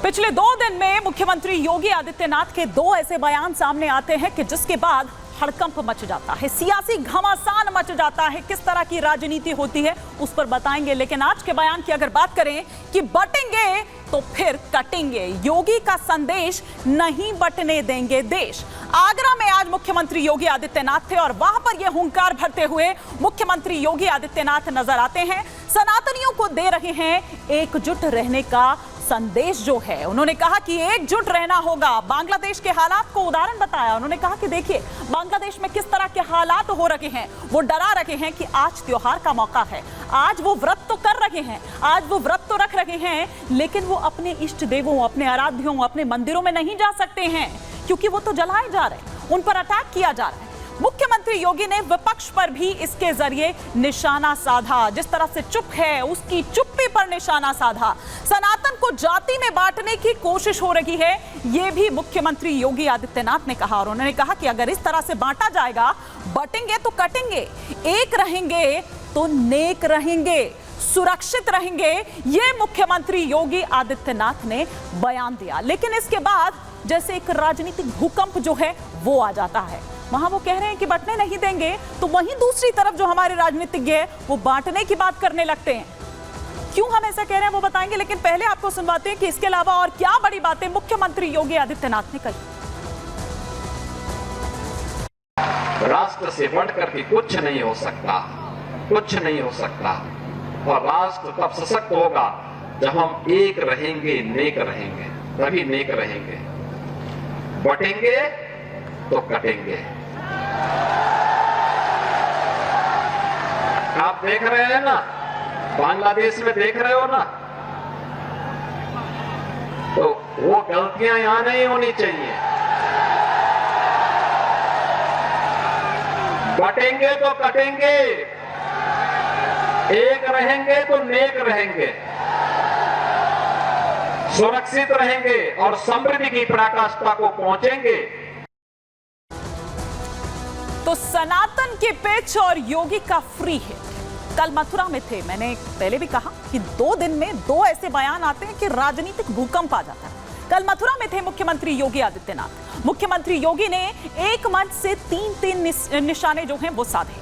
पिछले 2 दिन में मुख्यमंत्री योगी आदित्यनाथ के 2 ऐसे बयान सामने आते हैं कि जिसके बाद हड़कंप मच जाता है, सियासी घमासान मच जाता है। किस तरह की राजनीति होती है उस पर बताएंगे, लेकिन आज के बयान की अगर बात करें कि बटेंगे तो फिर कटेंगे, योगी का संदेश नहीं बटने देंगे देश। आगरा में आज मुख्यमंत्री योगी आदित्यनाथ थे और वहां पर यह हुंकार भरते हुए मुख्यमंत्री योगी आदित्यनाथ नजर आते हैं। सनातनियों को दे रहे हैं एकजुट रहने का संदेश जो है। उन्होंने कहा कि एकजुट रहना होगा। बांग्लादेश के हालात को उदाहरण बताया। उन्होंने कहा कि देखिए बांग्लादेश में किस तरह के हालात हो रहे हैं। वो डरा रहे हैं कि आज त्योहार का मौका है, आज वो व्रत तो कर रहे हैं, आज वो व्रत तो रख रहे हैं, लेकिन वो अपने इष्ट देवों, अपने आराध्यों, अपने मंदिरों में नहीं जा सकते हैं क्योंकि वो तो जलाए जा रहे हैं, उन पर अटैक किया जा रहा है। मुख्यमंत्री योगी ने विपक्ष पर भी इसके जरिए निशाना साधा। जिस तरह से चुप है उसकी चुप्पी पर निशाना साधा। सनातन को जाति में बांटने की कोशिश हो रही है, यह भी मुख्यमंत्री योगी आदित्यनाथ ने कहा। और उन्होंने कहा कि अगर इस तरह से बांटा जाएगा, बटेंगे तो कटेंगे, एक रहेंगे तो नेक रहेंगे, सुरक्षित रहेंगे, ये मुख्यमंत्री योगी आदित्यनाथ ने बयान दिया। लेकिन इसके बाद जैसे एक राजनीतिक भूकंप जो है वो आ जाता है। वहां वो कह रहे हैं कि बंटने नहीं देंगे, तो वहीं दूसरी तरफ जो हमारे राजनीतिज्ञ है वो बांटने की बात करने लगते हैं। क्यों हम ऐसा कह रहे हैं वो बताएंगे, लेकिन पहले आपको सुनवाते हैं कि इसके अलावा और क्या बड़ी बातें मुख्यमंत्री योगी आदित्यनाथ ने कही। राष्ट्र से बढ़कर के कुछ नहीं हो सकता, कुछ नहीं हो सकता। और राष्ट्र तब सशक्त होगा जब हम एक रहेंगे, नेक रहेंगे, तभी नेक रहेंगे। बटेंगे तो कटेंगे। आप देख रहे हैं ना, बांग्लादेश में देख रहे हो ना, तो वो गलतियां यहां नहीं होनी चाहिए। बटेंगे तो कटेंगे, एक रहेंगे तो नेक रहेंगे, सुरक्षित रहेंगे और समृद्धि की पराकाष्ठा को पहुंचेंगे। तो सनातन के पिच और योगी का फ्री हिट। कल मथुरा में थे, मैंने पहले भी कहा कि 2 दिन में 2 ऐसे बयान आते हैं कि राजनीतिक भूकंप आ जाता है। कल मथुरा में थे मुख्यमंत्री योगी आदित्यनाथ। मुख्यमंत्री योगी ने एक मंच से 3 निशाने जो हैं वो साधे।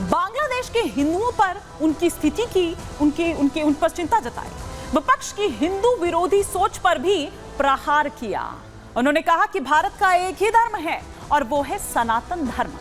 बांग्लादेश के हिंदुओं पर उनकी स्थिति की उन पर चिंता जताई। विपक्ष की हिंदू विरोधी सोच पर भी प्रहार किया। उन्होंने कहा कि भारत का एक ही धर्म है और वो है सनातन धर्म।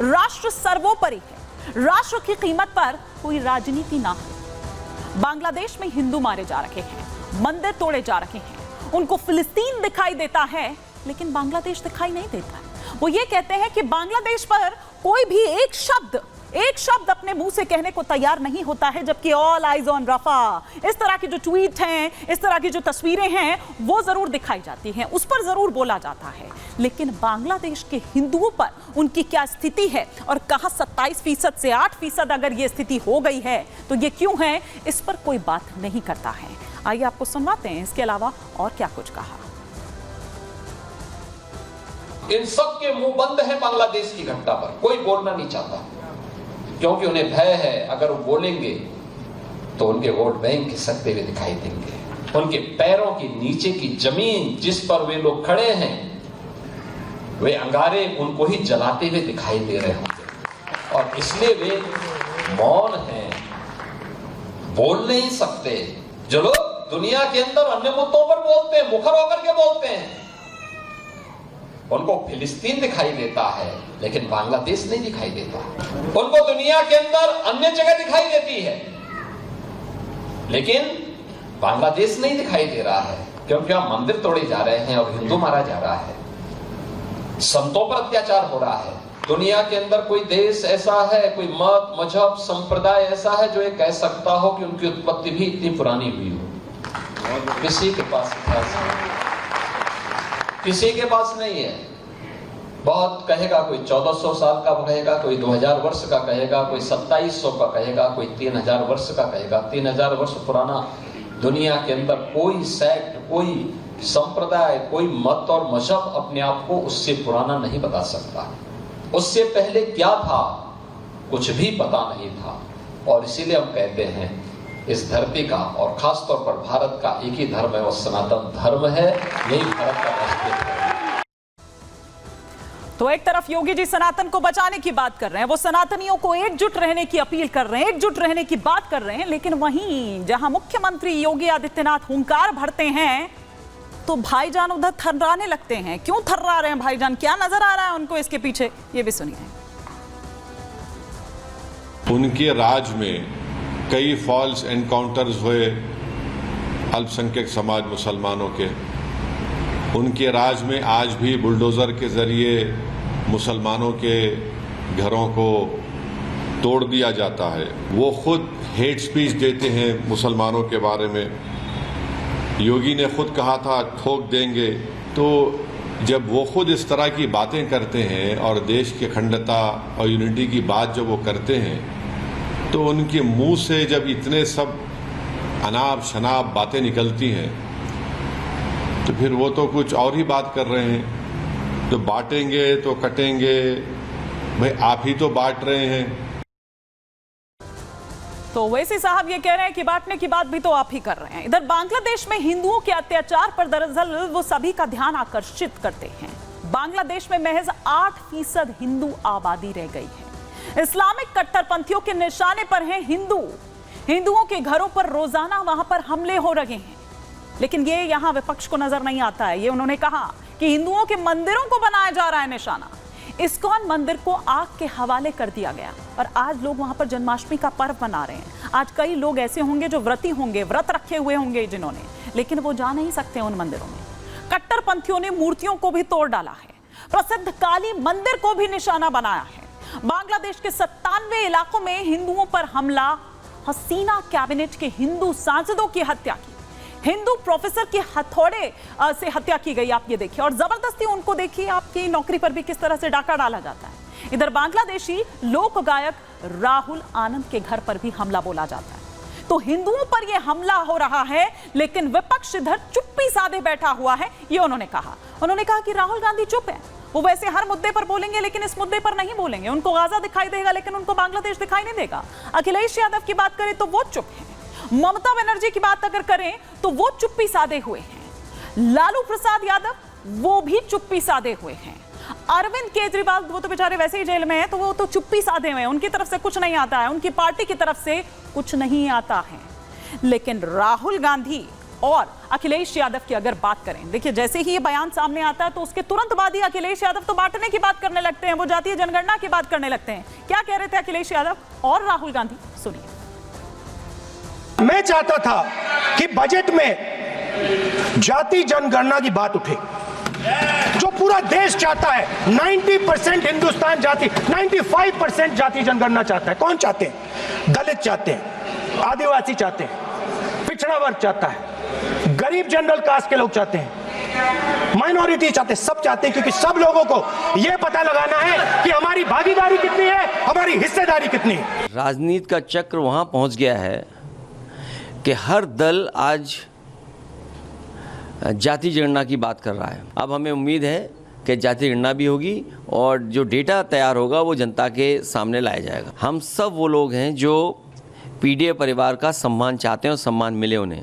राष्ट्र सर्वोपरि है, राष्ट्र की कीमत पर कोई राजनीति ना हो। बांग्लादेश में हिंदू मारे जा रहे हैं, मंदिर तोड़े जा रहे हैं, उनको फिलिस्तीन दिखाई देता है लेकिन बांग्लादेश दिखाई नहीं देता है। वो ये कहते हैं कि बांग्लादेश पर कोई भी एक शब्द अपने मुंह से कहने को तैयार नहीं होता है, जबकि ऑल आइज ऑन रफा, इस तरह की जो ट्वीट हैं, इस तरह की जो तस्वीरें हैं वो जरूर दिखाई जाती हैं, उस पर जरूर बोला जाता है। लेकिन बांग्लादेश के हिंदुओं पर उनकी क्या स्थिति है और कहां 27% से 8% अगर ये स्थिति हो गई है तो ये क्यों है, इस पर कोई बात नहीं करता है। आइए आपको सुनवाते हैं इसके अलावा और क्या कुछ कहा। इन सब के मुंह बंद है बांग्लादेश की घटना पर, कोई बोलना नहीं चाहता क्योंकि उन्हें भय है अगर वो बोलेंगे तो उनके वोट बैंक खिसकते हुए दिखाई देंगे। उनके पैरों के नीचे की जमीन जिस पर वे लोग खड़े हैं, वे अंगारे उनको ही जलाते हुए दिखाई दे रहे होंगे और इसलिए वे मौन हैं, बोल नहीं सकते। जो लोग दुनिया के अंदर अन्य मुद्दों पर बोलते हैं, मुखर होकर के बोलते हैं, उनको फिलिस्तीन दिखाई देता है लेकिन बांग्लादेश नहीं दिखाई देता। उनको दुनिया के अंदर अन्य जगह दिखाई देती है लेकिन बांग्लादेश नहीं दिखाई दे रहा है, क्योंकि वहां मंदिर तोड़े जा रहे हैं और हिंदू मारा जा रहा है, संतों पर अत्याचार हो रहा है। दुनिया के अंदर कोई देश ऐसा है, कोई मत, मजहब, संप्रदाय ऐसा है जो ये कह सकता हो कि उनकी उत्पत्ति भी इतनी पुरानी हुई हो? किसी के पास इतिहास नहीं, किसी के पास नहीं है। बहुत कहेगा, कोई 1400 साल का कहेगा, कोई 2000 वर्ष का कहेगा, कोई 2700 का कहेगा, कोई 3000 वर्ष का कहेगा। 3000 वर्ष पुराना दुनिया के अंदर कोई सेक्ट, कोई संप्रदाय, कोई मत और मजहब अपने आप को उससे पुराना नहीं बता सकता। उससे पहले क्या था कुछ भी पता नहीं था। और इसीलिए हम कहते हैं इस धरती का और खासतौर पर भारत का एक ही धर्म है, वो सनातन धर्म है। यही भारत का राष्ट्रीय धर्म है। तो एक तरफ योगी जी सनातन को बचाने की बात कर रहे हैं, वो सनातनियों को एकजुट रहने की अपील कर रहे हैं, एकजुट रहने की बात कर रहे हैं, लेकिन वहीं जहां मुख्यमंत्री योगी आदित्यनाथ हुंकार भरते हैं तो भाईजान उधर थर्राने लगते हैं। क्यों थर्रा रहे हैं भाईजान, क्या नजर आ रहा है उनको इसके पीछे, ये भी सुनिए। उनके राज में कई फॉल्स एनकाउंटर्स हुए अल्पसंख्यक समाज मुसलमानों के। उनके राज में आज भी बुलडोजर के जरिए मुसलमानों के घरों को तोड़ दिया जाता है। वो खुद हेट स्पीच देते हैं मुसलमानों के बारे में। योगी ने खुद कहा था ठोक देंगे। तो जब वो खुद इस तरह की बातें करते हैं और देश की अखंडता और यूनिटी की बात जब वो करते हैं, तो उनके मुंह से जब इतने सब अनाप शनाप बातें निकलती हैं, तो फिर वो तो कुछ और ही बात कर रहे हैं। तो बांटेंगे तो कटेंगे, भाई आप ही तो बांट रहे हैं। तो वैसे साहब ये कह रहे हैं कि बांटने की बात भी तो आप ही कर रहे हैं। इधर बांग्लादेश में हिंदुओं के अत्याचार पर दरअसल वो सभी का ध्यान आकर्षित करते हैं। बांग्लादेश में महज 8% हिंदू आबादी रह गई है। इस्लामिक कट्टरपंथियों के निशाने पर हैं हिंदुओं के घरों पर रोजाना वहां पर हमले हो रहे हैं। लेकिन ये यहां विपक्ष को नजर नहीं आता है। ये उन्होंने कहा कि हिंदुओं के मंदिरों को बनाया जा रहा है निशाना। इस्कॉन मंदिर को आग के हवाले कर दिया गया और आज लोग वहां पर जन्माष्टमी का पर्व मना रहे हैं। आज कई लोग ऐसे होंगे जो व्रती होंगे, व्रत रखे हुए होंगे जिन्होंने, लेकिन वो जा नहीं सकते उन मंदिरों में। कट्टरपंथियों ने मूर्तियों को भी तोड़ डाला है, प्रसिद्ध काली मंदिर को भी निशाना बनाया है। बांग्लादेश के 97 इलाकों में हिंदुओं पर हमला, हसीना कैबिनेट के हिंदू सांसदों की हत्या की, हिंदू प्रोफेसर की हथौड़े से हत्या की गई। आप ये देखिए, और जबरदस्ती उनको देखिए, आपकी नौकरी पर भी किस तरह से डाका डाला जाता है। इधर बांग्लादेशी लोक गायक राहुल आनंद के घर पर भी हमला बोला जाता है। तो हिंदुओं पर यह हमला हो रहा है, लेकिन विपक्ष इधर चुप्पी साधे बैठा हुआ है। ये उन्होंने कहा कि राहुल गांधी चुप है। वो वैसे हर मुद्दे पर बोलेंगे, लेकिन इस मुद्दे पर नहीं बोलेंगे। उनको गाजा दिखाई देगा, लेकिन उनको बांग्लादेश दिखाई नहीं देगा। अखिलेश यादव की बात करें तो वो चुप है। ममता बनर्जी की बात अगर करें तो वो चुप्पी साधे हुए हैं। लालू प्रसाद यादव वो भी चुप्पी साधे हुए हैं। अरविंद केजरीवाल वो तो बेचारे वैसे ही जेल में है, तो वो तो चुप्पी साधे हुए हैं। उनकी तरफ से कुछ नहीं आता है, उनकी पार्टी की तरफ से कुछ नहीं आता है। लेकिन राहुल गांधी और अखिलेश यादव की अगर बात करें, देखिए जैसे ही ये बयान सामने आता है तो उसके तुरंत बाद ही अखिलेश यादव तो बांटने की बात करने लगते हैं, वो जातीय जनगणना की बात करने लगते हैं। क्या कह रहे थे अखिलेश यादव और राहुल गांधी, सुनिए। मैं चाहता था कि बजट में जाति जनगणना की बात उठे, जो पूरा देश चाहता है। 90% हिंदुस्तान जाति, 95% जाति जनगणना चाहता है। कौन चाहते हैं? दलित चाहते हैं, आदिवासी चाहते हैं, पिछड़ा वर्ग चाहता है, गरीब जनरल कास्ट के लोग चाहते हैं, माइनॉरिटी चाहते हैं, सब चाहते हैं, क्योंकि सब लोगों को यह पता लगाना है कि हमारी भागीदारी कितनी है, हमारी हिस्सेदारी कितनी है। राजनीति का चक्र वहां पहुंच गया है कि हर दल आज जाति जनगणना की बात कर रहा है। अब हमें उम्मीद है कि जाति जनगणना भी होगी और जो डेटा तैयार होगा वो जनता के सामने लाया जाएगा। हम सब वो लोग हैं जो पीडीए परिवार का सम्मान चाहते हैं और सम्मान मिले उन्हें।